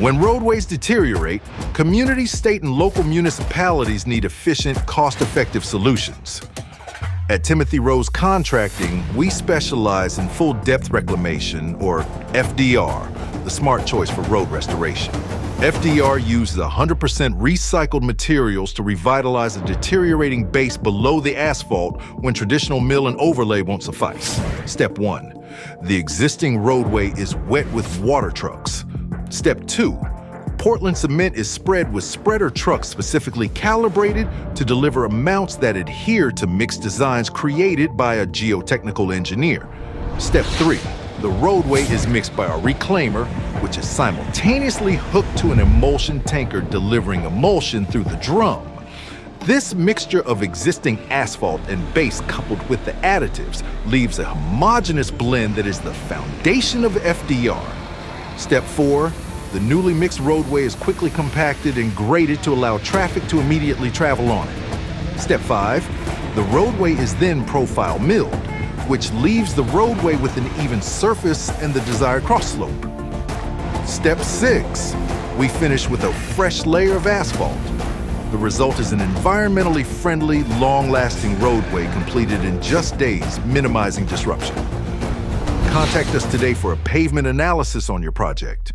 When roadways deteriorate, communities, state, and local municipalities need efficient, cost-effective solutions. At Timothy Rose Contracting, we specialize in full depth reclamation, or FDR, the smart choice for road restoration. FDR uses 100% recycled materials to revitalize a deteriorating base below the asphalt when traditional mill and overlay won't suffice. Step 1. The existing roadway is wet with water trucks. Step 2. Portland cement is spread with spreader trucks specifically calibrated to deliver amounts that adhere to mixed designs created by a geotechnical engineer. Step 3. The roadway is mixed by a reclaimer, which is simultaneously hooked to an emulsion tanker delivering emulsion through the drum. This mixture of existing asphalt and base coupled with the additives leaves a homogeneous blend that is the foundation of FDR. Step 4. The newly mixed roadway is quickly compacted and graded to allow traffic to immediately travel on it. Step 5. The roadway is then profile milled, which leaves the roadway with an even surface and the desired cross slope. Step 6. We finish with a fresh layer of asphalt. The result is an environmentally friendly, long-lasting roadway completed in just days, minimizing disruption. Contact us today for a pavement analysis on your project.